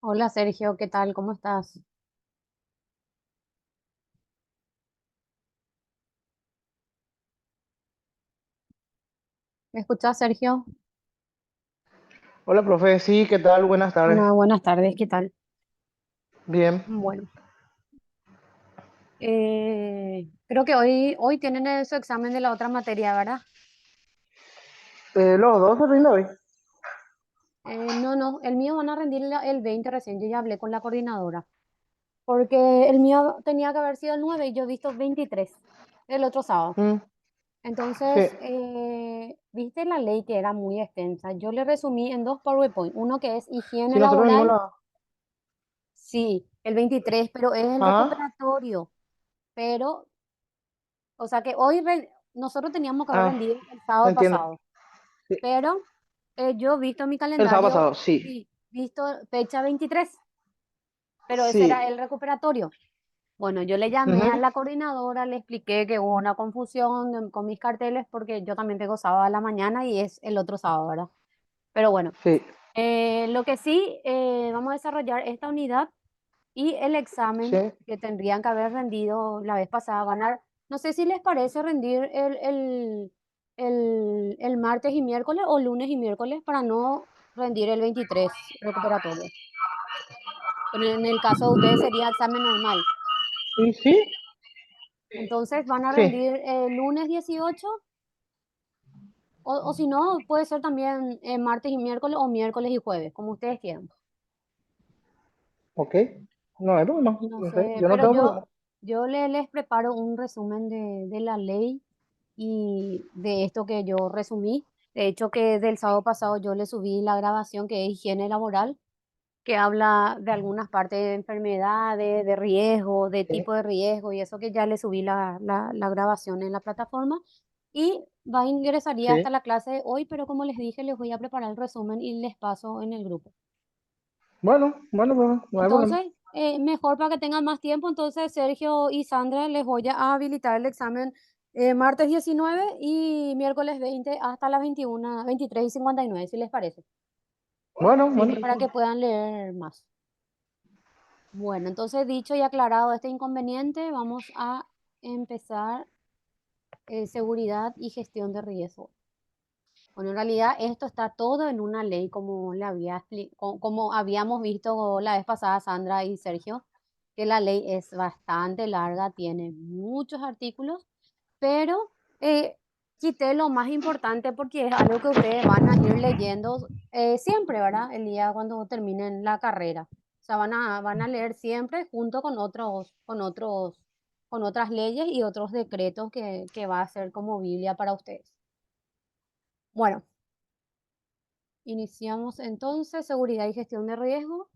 Hola Sergio, ¿qué tal? ¿Cómo estás? ¿Me escuchás, Sergio? Hola, profe. Sí, ¿qué tal? Buenas tardes. Hola, buenas tardes, ¿qué tal? Bien. Bueno, creo que hoy tienen su examen de la otra materia, ¿verdad? Los dos se rinden hoy. No, el mío van a rendir el 20 recién, yo ya hablé con la coordinadora, porque el mío tenía que haber sido el 9 y yo he visto 23 el otro sábado. Mm, sí. Entonces, viste la ley que era muy extensa. Yo le resumí en dos PowerPoint, uno que es higiene Sí, nosotros venimos laboral. la... Sí, el 23, pero es el Ajá. recuperatorio. Pero, o sea que nosotros teníamos que haber Ah, rendido el sábado entiendo. pasado, Sí. pero yo he visto en mi El sábado calendario, pasado, sí. sí, visto fecha 23, pero ese era Sí. el recuperatorio. Bueno, yo le llamé a Ujú. la coordinadora, le expliqué que hubo una confusión con mis carteles porque yo también tengo sábado a la mañana y es el otro sábado, ¿verdad? Pero bueno, Sí. lo que sí, vamos a desarrollar esta unidad. Y el examen Sí. que tendrían que haber rendido la vez pasada, no sé si les parece rendir el martes y miércoles o lunes y miércoles para no rendir el 23 recuperatorio. Pero en el caso de ustedes sería examen normal. ¿Y sí? Entonces van a Sí. rendir el lunes 18 o si no, puede ser también martes y miércoles o miércoles y jueves, como ustedes quieran. Ok. No hay problema. No No sé. sé, Yo no pero tengo problema. yo les preparo un resumen de la ley y de esto que yo resumí. De hecho, que del sábado pasado yo le subí la grabación que es higiene laboral, que habla de algunas partes de enfermedades, de riesgo, de Sí. tipo de riesgo y eso que ya le subí la grabación en la plataforma. Y ingresaría hasta Sí. la clase de hoy, pero como les dije, les voy a preparar el resumen y les paso en el grupo. Bueno, profe. No hay problema. Entonces, mejor para que tengan más tiempo, entonces Sergio y Sandra les voy a habilitar el examen martes 19 y miércoles 20 hasta las 21, 23:59, si les parece, Bueno. para que puedan leer más. Bueno, entonces dicho y aclarado este inconveniente, vamos a empezar seguridad y gestión de riesgo. Bueno, en realidad esto está todo en una ley como como habíamos visto la vez pasada Sandra y Sergio, que la ley es bastante larga, tiene muchos artículos, pero quité lo más importante porque es algo que ustedes van a ir leyendo siempre, ¿verdad? El día cuando terminen la carrera. O sea, van a leer siempre junto con otras leyes y otros decretos que va a ser como Biblia para ustedes. Bueno. Iniciamos entonces seguridad y gestión de riesgo.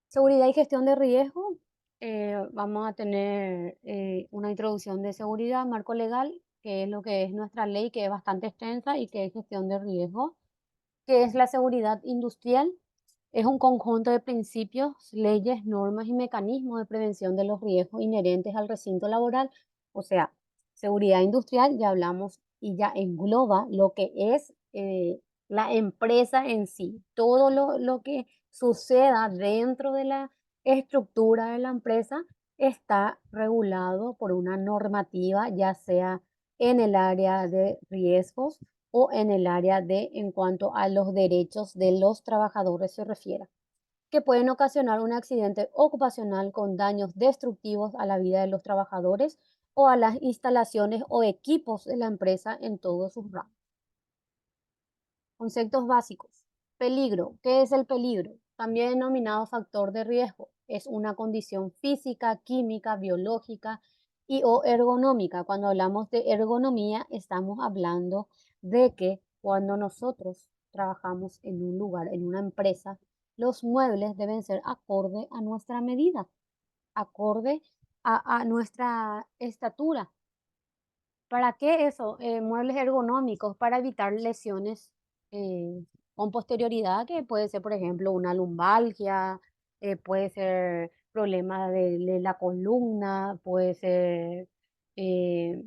Seguridad y gestión de riesgo. Vamos a tener una introducción de seguridad, marco legal, que es lo que es nuestra ley, que es bastante extensa y que es gestión de riesgo, que es la seguridad industrial. Es un conjunto de principios, leyes, normas y mecanismos de prevención de los riesgos inherentes al recinto laboral. O sea, seguridad industrial, ya hablamos y ya engloba lo que es la empresa en sí, todo lo que suceda dentro de la estructura de la empresa está regulado por una normativa, ya sea en el área de riesgos o en el área de en cuanto a los derechos de los trabajadores se refiere, que pueden ocasionar un accidente ocupacional con daños destructivos a la vida de los trabajadores o a las instalaciones o equipos de la empresa en todos sus ramos. Conceptos básicos. Peligro. ¿Qué es el peligro? También denominado factor de riesgo. Es una condición física, química, biológica y o ergonómica. Cuando hablamos de ergonomía, estamos hablando de que cuando nosotros trabajamos en un lugar, en una empresa, los muebles deben ser acorde a nuestra medida, acorde a nuestra estatura. ¿Para qué eso? Muebles ergonómicos para evitar lesiones eh, con posterioridad, que puede ser, por ejemplo, una lumbalgia, puede ser problema de la columna, puede ser eh,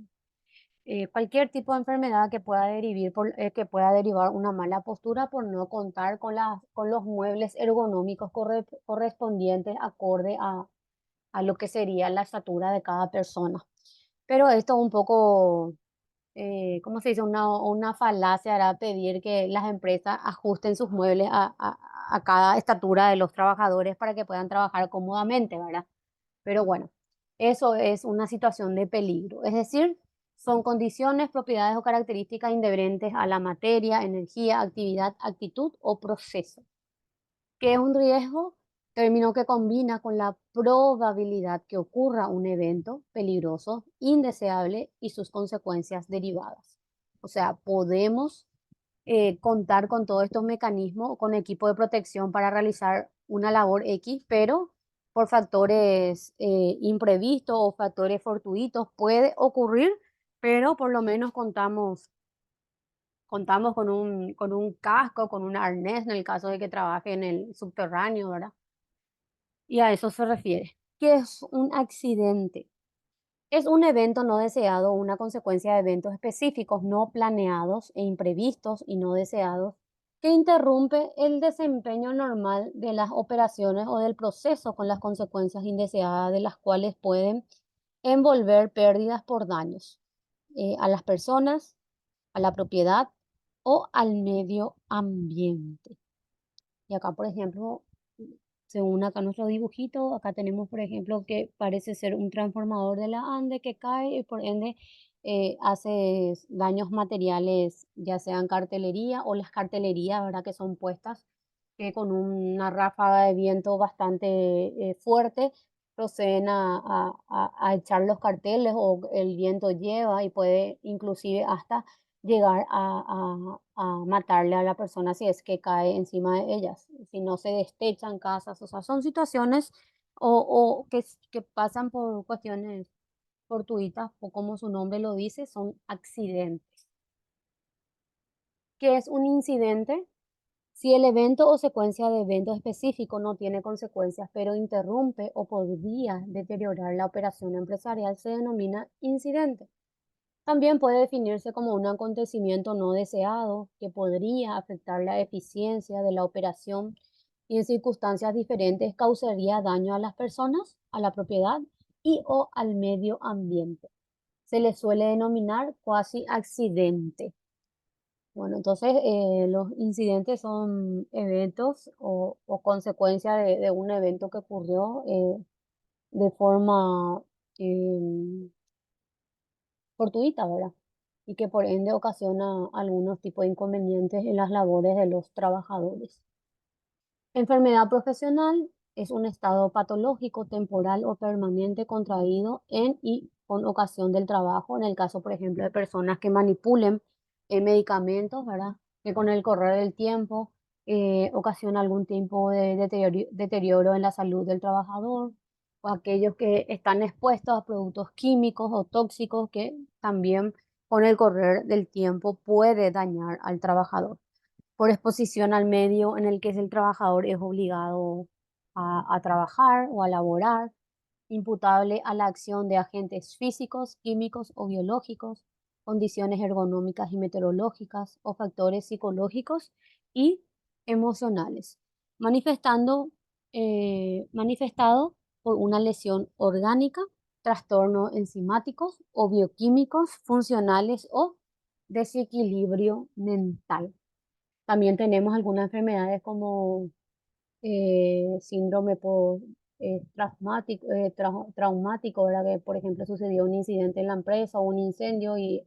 cualquier tipo de enfermedad que pueda derivar una mala postura por no contar con los muebles ergonómicos correspondientes acorde a lo que sería la estatura de cada persona. Pero esto un poco, ¿cómo se dice? Una falacia era pedir que las empresas ajusten sus muebles a cada estatura de los trabajadores para que puedan trabajar cómodamente, ¿verdad? Pero bueno, eso es una situación de peligro. Es decir, son condiciones, propiedades o características inherentes a la materia, energía, actividad, actitud o proceso. ¿Qué es un riesgo? Término que combina con la probabilidad que ocurra un evento peligroso, indeseable y sus consecuencias derivadas. O sea, podemos contar con todos estos mecanismos, con equipo de protección para realizar una labor X, pero por factores imprevistos o factores fortuitos puede ocurrir, pero por lo menos contamos con un casco, con un arnés en el caso de que trabaje en el subterráneo, ¿verdad? Y a eso se refiere. ¿Qué es un accidente? Es un evento no deseado o una consecuencia de eventos específicos no planeados e imprevistos y no deseados que interrumpe el desempeño normal de las operaciones o del proceso con las consecuencias indeseadas de las cuales pueden envolver pérdidas por daños a las personas, a la propiedad o al medio ambiente. Y acá, por ejemplo, según acá nuestro dibujito, acá tenemos, por ejemplo, que parece ser un transformador de la Ande que cae y por ende hace daños materiales, ya sean cartelería o las cartelerías, ¿verdad? Que son puestas que con una ráfaga de viento bastante fuerte proceden a echar los carteles o el viento lleva y puede inclusive hasta llegar a matarle a la persona si es que cae encima de ellas, si no se destechan casas, o sea, son situaciones que pasan por cuestiones fortuitas o como su nombre lo dice, son accidentes. ¿Qué es un incidente? Si el evento o secuencia de eventos específicos no tiene consecuencias, pero interrumpe o podría deteriorar la operación empresarial, se denomina incidente. También puede definirse como un acontecimiento no deseado que podría afectar la eficiencia de la operación y en circunstancias diferentes causaría daño a las personas, a la propiedad y o al medio ambiente. Se le suele denominar cuasi accidente. Bueno, entonces los incidentes son eventos o consecuencia de un evento que ocurrió de forma em, fortuita, ¿verdad? Y que por ende ocasiona algunos tipos de inconvenientes en las labores de los trabajadores. Enfermedad profesional es un estado patológico, temporal o permanente contraído en y con ocasión del trabajo, en el caso, por ejemplo, de personas que manipulen medicamentos, ¿verdad? Que con el correr del tiempo ocasiona algún tipo de deterioro en la salud del trabajador, o aquellos que están expuestos a productos químicos o tóxicos que también con el correr del tiempo puede dañar al trabajador por exposición al medio en el que el trabajador es obligado a trabajar o a laborar, imputable a la acción de agentes físicos, químicos o biológicos, condiciones ergonómicas y meteorológicas o factores psicológicos y emocionales, manifestado por una lesión orgánica, trastornos enzimáticos o bioquímicos funcionales o desequilibrio mental. También tenemos algunas enfermedades como síndrome traumático, ¿verdad? Que, por ejemplo, sucedió un incidente en la empresa o un incendio y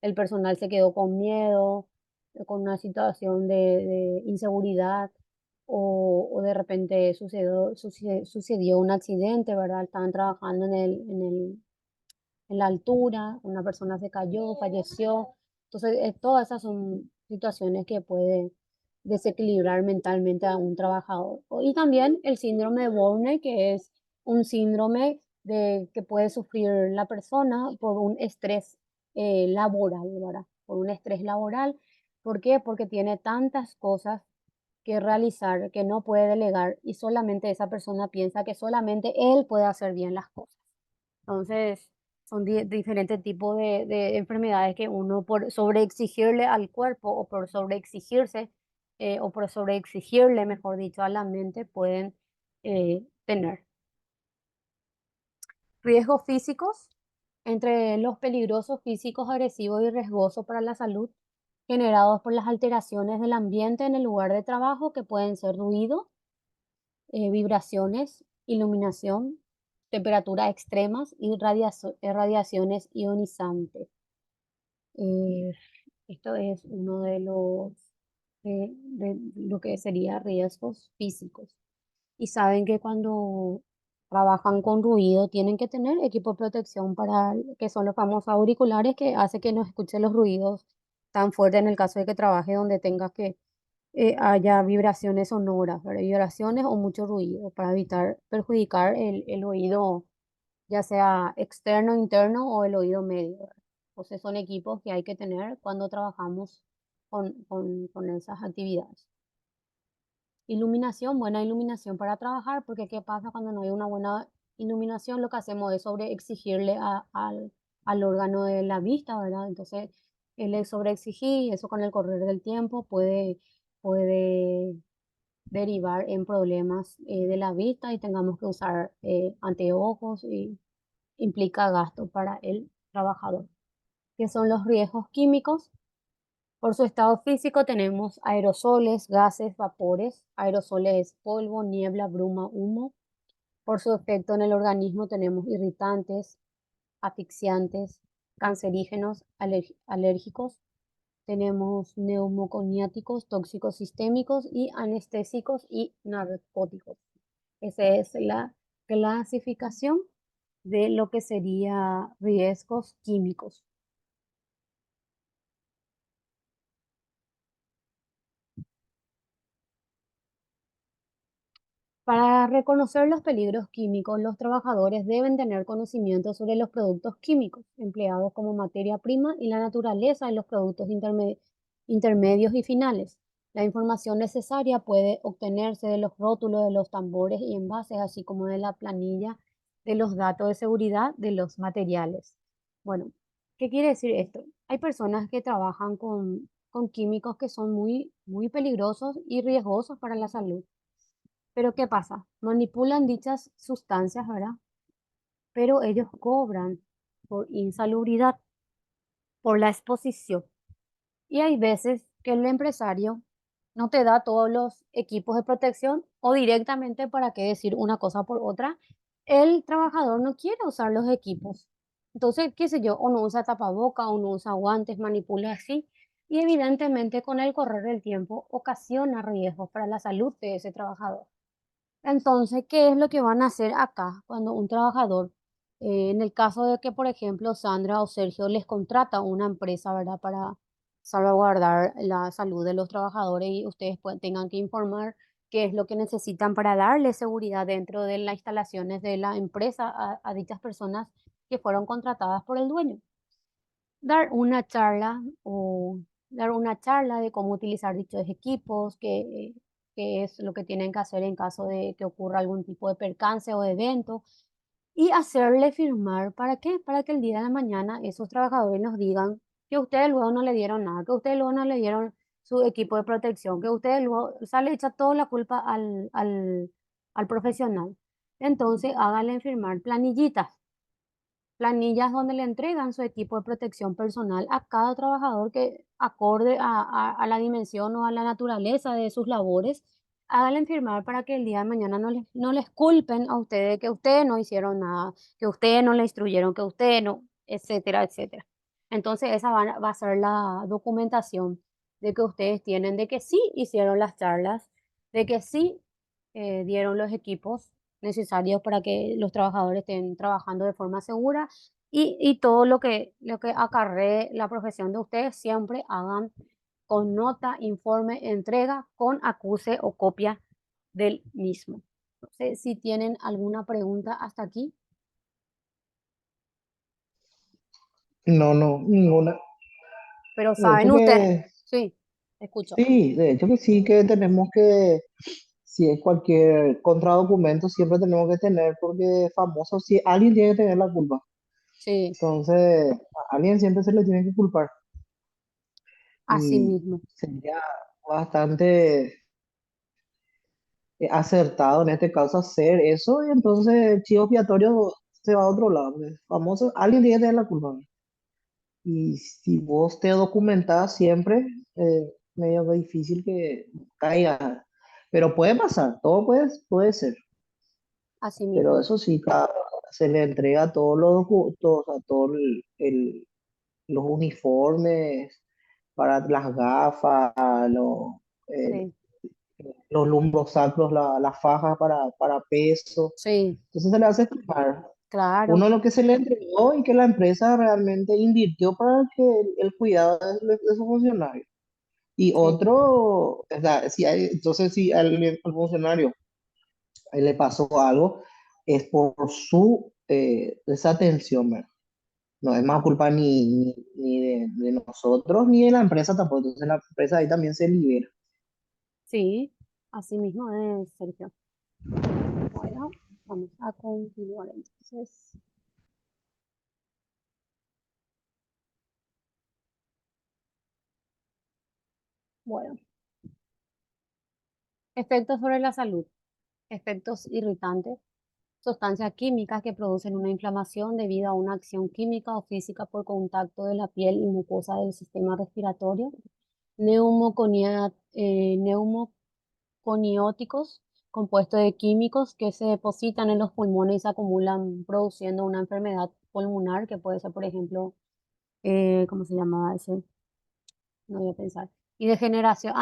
el personal se quedó con miedo, con una situación de inseguridad o de repente sucedió un accidente, ¿verdad? Estaban trabajando en la altura, una persona se cayó, falleció. Entonces, todas esas son situaciones que pueden desequilibrar mentalmente a un trabajador. Y también el síndrome de Burnout, que es un síndrome que puede sufrir la persona por un estrés laboral, ¿verdad? Por un estrés laboral. ¿Por qué? Porque tiene tantas cosas que realizar que no puede delegar y solamente esa persona piensa que solamente él puede hacer bien las cosas. Entonces, son diferentes tipos de enfermedades que uno por sobreexigirle al cuerpo o por sobreexigirse o por sobreexigirle, mejor dicho, a la mente pueden tener. Riesgos físicos, entre los peligrosos físicos agresivos y riesgosos para la salud, generados por las alteraciones del ambiente en el lugar de trabajo, que pueden ser ruido, vibraciones, iluminación, temperaturas extremas y radiaciones ionizantes. Eh, Esto es uno de lo que sería riesgos físicos. Y saben que cuando trabajan con ruido tienen que tener equipo de protección para, que son los famosos auriculares que hace que no escuche los ruidos tan fuertes en el caso de que trabaje donde tengas que haya vibraciones sonoras, ¿verdad? Vibraciones o mucho ruido para evitar perjudicar el oído, ya sea externo, interno o el oído medio, ¿verdad? Entonces son equipos que hay que tener cuando trabajamos con esas actividades. Iluminación, buena iluminación para trabajar, porque ¿qué pasa cuando no hay una buena iluminación? Lo que hacemos es sobre exigirle al órgano de la vista, ¿verdad? Entonces, el sobreexigir, y eso con el correr del tiempo puede derivar en problemas de la vista y tengamos que usar anteojos y implica gasto para el trabajador. ¿Qué son los riesgos químicos? Por su estado físico tenemos aerosoles, gases, vapores. Aerosoles es polvo, niebla, bruma, humo. Por su efecto en el organismo tenemos irritantes, asfixiantes, cancerígenos, alérgicos. Tenemos neumoconiáticos, tóxicos sistémicos y anestésicos y narcóticos. Esa es la clasificación de lo que sería riesgos químicos. Para reconocer los peligros químicos, los trabajadores deben tener conocimiento sobre los productos químicos empleados como materia prima y la naturaleza de los productos intermedios y finales. La información necesaria puede obtenerse de los rótulos de los tambores y envases, así como de la planilla de los datos de seguridad de los materiales. Bueno, ¿qué quiere decir esto? Hay personas que trabajan con químicos que son muy peligrosos y riesgosos para la salud. Pero ¿qué pasa? Manipulan dichas sustancias, ¿verdad? Pero ellos cobran por insalubridad, por la exposición. Y hay veces que el empresario no te da todos los equipos de protección o directamente, para qué decir una cosa por otra, el trabajador no quiere usar los equipos. Entonces, qué sé yo, o no usa tapaboca, o no usa guantes, manipula así. Y evidentemente con el correr del tiempo ocasiona riesgos para la salud de ese trabajador. Entonces, ¿qué es lo que van a hacer acá cuando un trabajador, en el caso de que, por ejemplo, Sandra o Sergio les contrata una empresa, ¿verdad? Para salvaguardar la salud de los trabajadores y ustedes tengan que informar qué es lo que necesitan para darle seguridad dentro de las instalaciones de la empresa a dichas personas que fueron contratadas por el dueño. Dar una charla o dar una charla de cómo utilizar dichos equipos, qué es lo que tienen que hacer en caso de que ocurra algún tipo de percance o evento, y hacerle firmar. ¿Para qué? Para que el día de la mañana esos trabajadores nos digan que ustedes luego no le dieron nada, que ustedes luego no le dieron su equipo de protección, que ustedes luego, o sea, le echa toda la culpa al profesional. Entonces, háganle firmar planillitas, planillas donde le entregan su equipo de protección personal a cada trabajador que acorde a la dimensión o a la naturaleza de sus labores, háganle firmar para que el día de mañana no les culpen a ustedes que ustedes no hicieron nada, que ustedes no le instruyeron, que ustedes no, etcétera, etcétera. Entonces esa va a ser la documentación de que ustedes tienen, de que sí hicieron las charlas, de que sí dieron los equipos necesarios para que los trabajadores estén trabajando de forma segura y todo lo que acarree la profesión de ustedes, siempre hagan con nota, informe, entrega, con acuse o copia del mismo. No sé si tienen alguna pregunta hasta aquí, No, no, ninguna. pero De saben hecho ustedes, que sí, escucho. sí, de hecho que sí que tenemos que, si es cualquier contradocumento, siempre tenemos que tener, porque famoso, si alguien tiene que tener la culpa. Sí, Entonces, a alguien siempre se le tiene que culpar así y mismo. sería bastante acertado en este caso hacer eso y entonces el chivo expiatorio se va a otro lado. El famoso, alguien tiene que tener la culpa. Y si vos te documentás siempre, medio difícil que caiga. Pero puede pasar, todo puede ser. Así Pero mismo. eso sí, se le entrega todos los todos, o sea, todo los uniformes para las gafas, los, eh, Sí, los lumbrosacros, las fajas para peso. sí, Entonces se le hace firmar. claro, Uno lo que se le entregó y que la empresa realmente invirtió para que el cuidado de su funcionario. Y sí, otro, o sea, si hay, entonces si al funcionario le pasó algo, es por su desatención, ¿verdad? No es más culpa ni de nosotros ni de la empresa tampoco. Entonces la empresa ahí también se libera. sí, así mismo es, Sergio. Bueno, vamos a continuar entonces. Bueno, efectos sobre la salud, efectos irritantes, sustancias químicas que producen una inflamación debido a una acción química o física por contacto de la piel y mucosa del sistema respiratorio, neumoconióticos, compuestos de químicos que se depositan en los pulmones y se acumulan produciendo una enfermedad pulmonar que puede ser, por ejemplo, ¿cómo se llamaba ese? No voy a pensar. Y degeneración,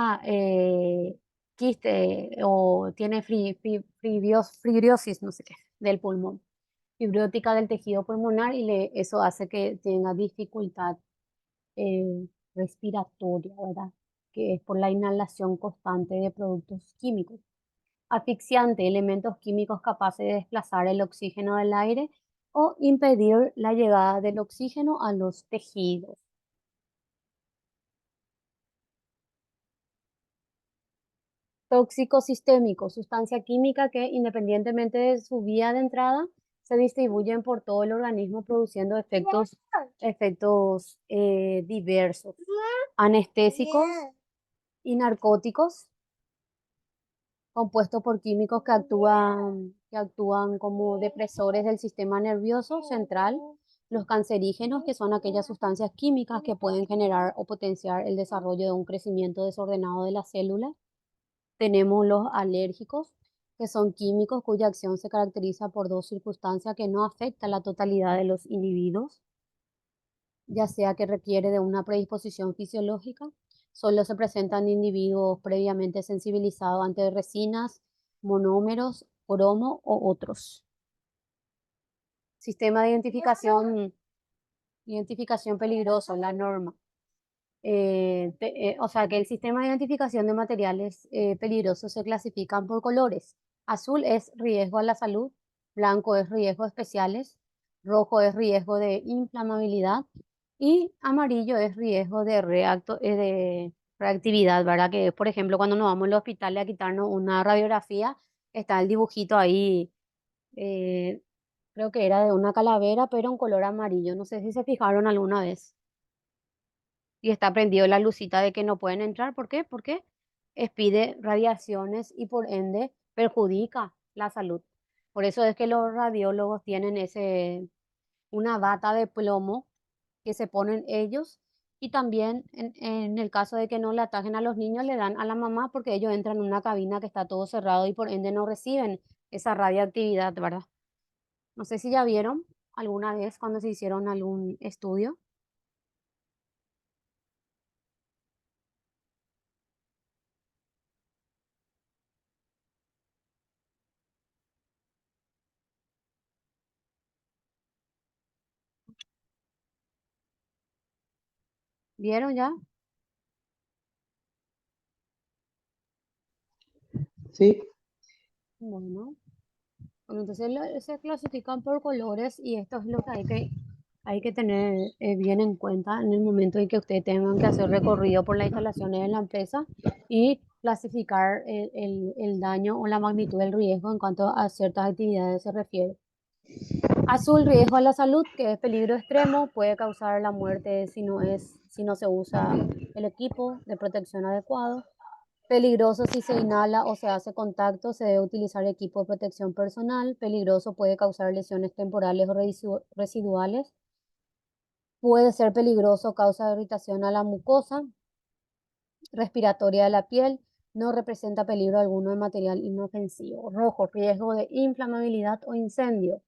quiste o tiene fibriosis, no sé qué, del pulmón, fibriótica del tejido pulmonar y eso hace que tenga dificultad respiratoria, ¿verdad? Que es por la inhalación constante de productos químicos. Asfixiante, elementos químicos capaces de desplazar el oxígeno del aire o impedir la llegada del oxígeno a los tejidos. Tóxico sistémico, sustancia química que independientemente de su vía de entrada, se distribuyen por todo el organismo produciendo efectos diversos, anestésicos y narcóticos, compuestos por químicos que actúan como depresores del sistema nervioso central, los cancerígenos, que son aquellas sustancias químicas que pueden generar o potenciar el desarrollo de un crecimiento desordenado de las células. Tenemos los alérgicos, que son químicos cuya acción se caracteriza por dos circunstancias que no afectan la totalidad de los individuos, ya sea que requiere de una predisposición fisiológica, solo se presentan individuos previamente sensibilizados ante resinas, monómeros, cromo o otros. Sistema de identificación peligroso, la norma. O sea que el sistema de identificación de materiales peligrosos se clasifican por colores. Azul es riesgo a la salud, blanco es riesgo especiales, rojo es riesgo de inflamabilidad y amarillo es riesgo de reactividad, ¿verdad? Que por ejemplo cuando nos vamos al hospital a quitarnos una radiografía, está el dibujito ahí, eh, creo que era de una calavera, pero en color amarillo. No sé si se fijaron alguna vez y está prendido la lucita de que no pueden entrar. ¿Por qué? Porque expide radiaciones y por ende perjudica la salud. Por eso es que los radiólogos tienen una bata de plomo que se ponen ellos y también en el caso de que no le atajen a los niños, le dan a la mamá porque ellos entran en una cabina que está todo cerrado y por ende no reciben esa radioactividad, ¿verdad? No sé si ya vieron alguna vez cuando se hicieron algún estudio. ¿Vieron ya? Sí, Bueno. Bueno, entonces se clasifican por colores y esto es lo que hay que tener bien en cuenta en el momento en que ustedes tengan que hacer recorrido por las instalaciones de la empresa y clasificar el daño o la magnitud del riesgo en cuanto a ciertas actividades se refiere. Azul, riesgo a la salud, que es peligro extremo, puede causar la muerte si no se usa el equipo de protección adecuado. Peligroso si se inhala o se hace contacto, se debe utilizar equipo de protección personal. Peligroso puede causar lesiones temporales o residuales. Puede ser peligroso, causa irritación a la mucosa respiratoria de la piel. No representa peligro alguno de material inofensivo. Rojo, riesgo de inflamabilidad o incendio.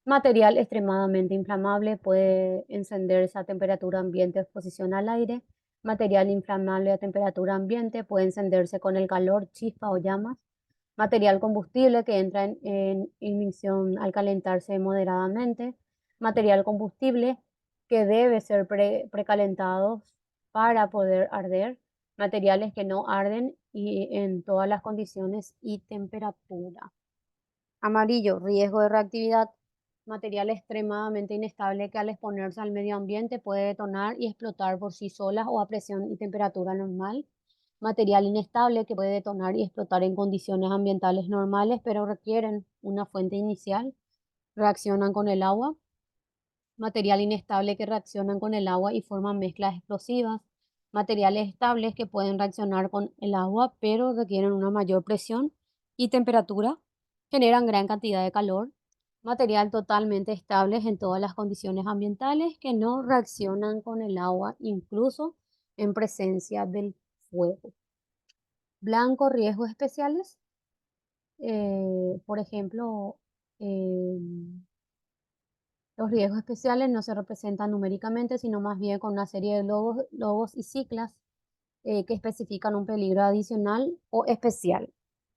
Material extremadamente inflamable, puede encenderse a temperatura ambiente o exposición al aire. Material inflamable a temperatura ambiente puede encenderse con el calor, chispa o llamas. Material combustible que entra en ignición al calentarse moderadamente. Material combustible que debe ser precalentado para poder arder. Materiales que no arden y en todas las condiciones y temperatura. Amarillo, riesgo de reactividad. Material extremadamente inestable que al exponerse al medio ambiente puede detonar y explotar por sí solas o a presión y temperatura normal. Material inestable que puede detonar y explotar en condiciones ambientales normales, pero requieren una fuente inicial. Reaccionan con el agua. Material inestable que reaccionan con el agua y forman mezclas explosivas. Materiales estables que pueden reaccionar con el agua, pero requieren una mayor presión y temperatura. Generan gran cantidad de calor. Material totalmente estables en todas las condiciones ambientales que no reaccionan con el agua, incluso en presencia del fuego. Blanco, riesgos especiales. Por ejemplo, eh, los riesgos especiales no se representan numéricamente, sino más bien con una serie de logos y siglas que especifican un peligro adicional o especial.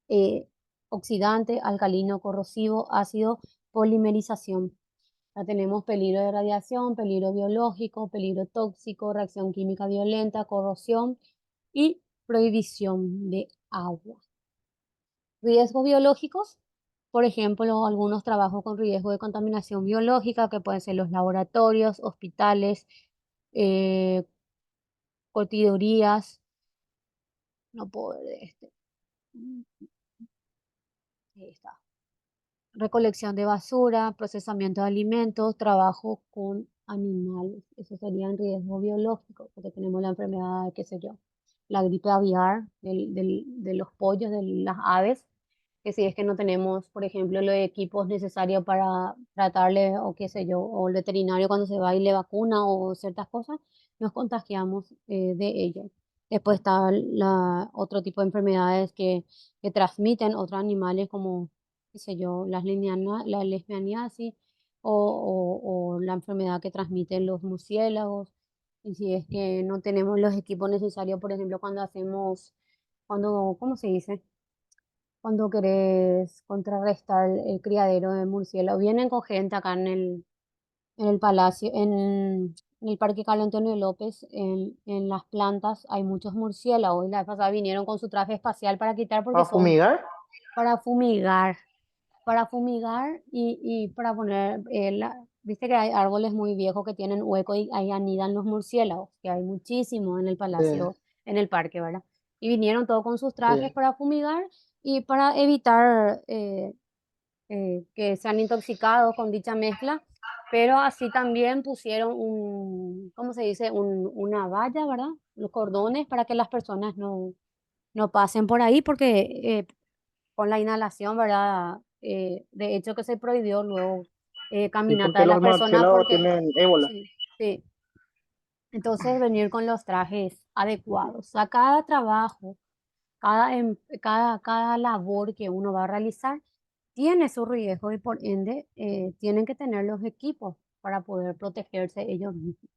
Eh, Oxidante, alcalino, corrosivo, ácido, polimerización. Ya tenemos peligro de radiación, peligro biológico, peligro tóxico, reacción química violenta, corrosión y prohibición de agua. Riesgos biológicos, por ejemplo, algunos trabajos con riesgo de contaminación biológica, que pueden ser los laboratorios, hospitales, eh, cortidorías, no puedo ver este, ahí está. Recolección de basura, procesamiento de alimentos, trabajo con animales. Eso serían riesgos biológicos, porque tenemos la enfermedad, qué sé yo, la gripe aviar de los pollos, de las aves, que si es que no tenemos, por ejemplo, los equipos necesarios para tratarle o qué sé yo, o el veterinario cuando se va y le vacuna o ciertas cosas, nos contagiamos de ello. Después está otro tipo de enfermedades que transmiten otros animales como, qué sé yo, la leishmaniasis o la enfermedad que transmiten los murciélagos. Y si es que no tenemos los equipos necesarios, por ejemplo, ¿cómo se dice? Cuando querés contrarrestar el criadero de murciélagos. Vienen con gente acá en el palacio, en el Parque Carlos Antonio López, en las plantas hay muchos murciélagos y la vez pasada vinieron con su traje espacial para quitar porque ¿Para son fumigar? para fumigar, para fumigar y para poner, viste que hay árboles muy viejos que tienen hueco y ahí anidan los murciélagos, que hay muchísimos en el Sí, palacio, en el parque, ¿verdad? Y vinieron todos con sus trajes sí. para fumigar y para evitar que sean intoxicados con dicha mezcla, pero así también pusieron ¿cómo se dice? Una valla, ¿verdad? Los cordones para que las personas no pasen por ahí porque con la inhalación, ¿verdad? De hecho que se prohibió luego Sí, caminata porque de las los personas murciélagos porque, tienen ébola. sí, sí. Entonces venir con los trajes adecuados. A cada trabajo, cada labor que uno va a realizar tiene su riesgo y por ende tienen que tener los equipos para poder protegerse ellos mismos,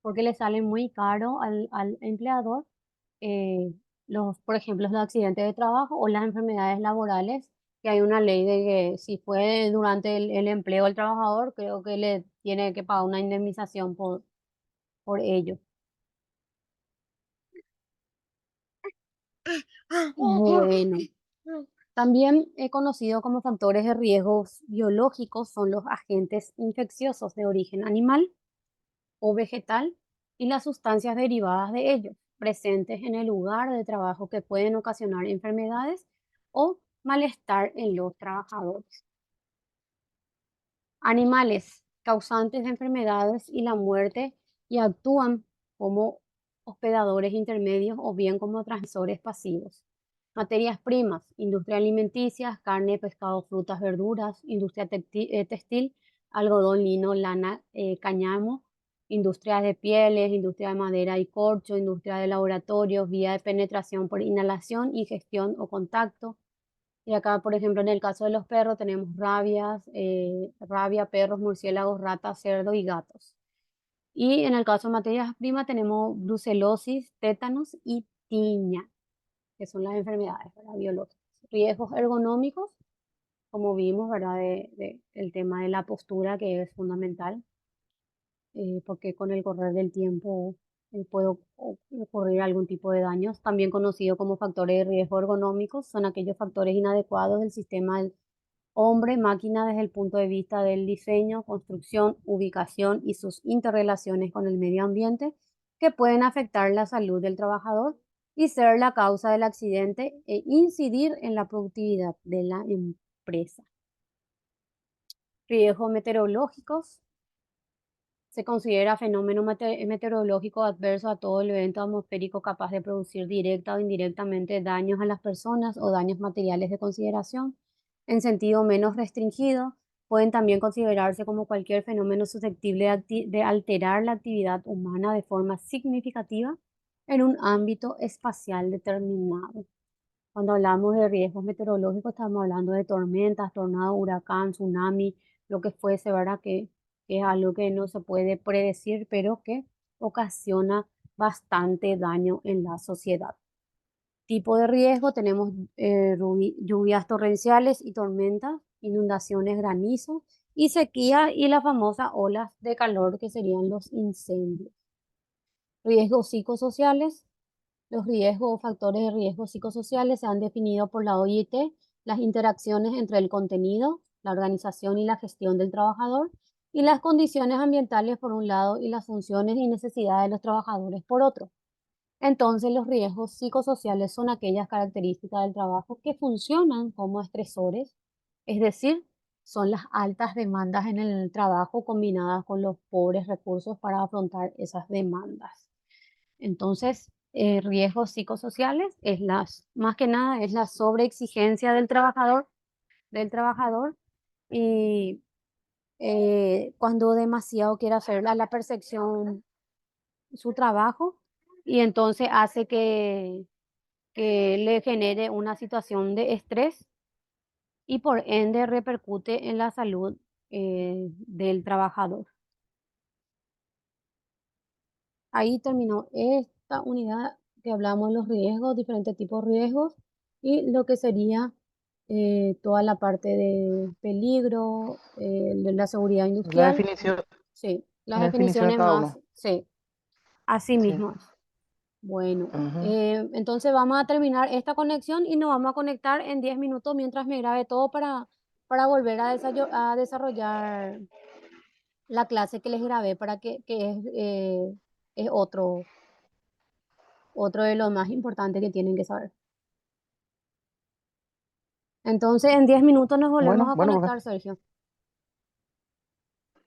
porque le sale muy caro al empleador por ejemplo, los accidentes de trabajo o las enfermedades laborales, que hay una ley de que si fue durante el empleo del trabajador, creo que le tiene que pagar una indemnización por ello. Bueno, también he conocido como factores de riesgos biológicos son los agentes infecciosos de origen animal o vegetal y las sustancias derivadas de ellos, presentes en el lugar de trabajo que pueden ocasionar enfermedades o malestar en los trabajadores. Animales causantes de enfermedades y la muerte y actúan como hospedadores intermedios o bien como transmisores pasivos. Materias primas, industria alimenticia, carne, pescado, frutas, verduras, industria textil, algodón, lino, lana, cáñamo, industria de pieles, industria de madera y corcho, industria de laboratorios, vía de penetración por inhalación, ingestión o contacto. Y acá, por ejemplo, en el caso de los perros tenemos rabia, perros, murciélagos, ratas, cerdo y gatos. Y en el caso de materias primas tenemos brucelosis, tétanos y tiña, que son las enfermedades, ¿verdad? Biológicas. Riesgos ergonómicos, como vimos, ¿verdad? El tema de la postura, que es fundamental, porque con el correr del tiempo puede ocurrir algún tipo de daños. También conocido como factores de riesgo ergonómicos, son aquellos factores inadecuados del sistema del hombre-máquina desde el punto de vista del diseño, construcción, ubicación y sus interrelaciones con el medio ambiente, que pueden afectar la salud del trabajador y ser la causa del accidente e incidir en la productividad de la empresa. Riesgos meteorológicos. Se considera fenómeno meteorológico adverso a todo el evento atmosférico capaz de producir directa o indirectamente daños a las personas o daños materiales de consideración. En sentido menos restringido, pueden también considerarse como cualquier fenómeno susceptible de alterar la actividad humana de forma significativa en un ámbito espacial determinado. Cuando hablamos de riesgos meteorológicos, estamos hablando de tormentas, tornados, huracán, tsunami, lo que fuese, ¿verdad? Que es algo que no se puede predecir, pero que ocasiona bastante daño en la sociedad. Tipo de riesgo, tenemos lluvias torrenciales y tormentas, inundaciones, granizo y sequía y las famosas olas de calor que serían los incendios. Riesgos psicosociales. Los riesgos o factores de riesgo psicosociales se han definido por la OIT, las interacciones entre el contenido, la organización y la gestión del trabajador, y las condiciones ambientales por un lado y las funciones y necesidades de los trabajadores por otro. Entonces, los riesgos psicosociales son aquellas características del trabajo que funcionan como estresores, es decir, son las altas demandas en el trabajo combinadas con los pobres recursos para afrontar esas demandas. Entonces, riesgos psicosociales es más que nada es la sobreexigencia del trabajador y cuando demasiado quiere hacer a la percepción su trabajo y entonces hace que le genere una situación de estrés y por ende repercute en la salud del trabajador. Ahí terminó esta unidad que hablamos de los riesgos, diferentes tipos de riesgos y lo que sería toda la parte de peligro, de la seguridad La industrial. definición, Sí, las la definición de definiciones cada más, uno. sí, así Sí. mismo es. Bueno, Ujú. entonces vamos a terminar esta conexión y nos vamos a conectar en 10 minutos mientras me grabe todo para volver a desarrollar la clase que les grabé para es otro de los más importantes que tienen que saber. Entonces, en 10 minutos nos volvemos Bueno, a bueno, conectar, profe. Sergio.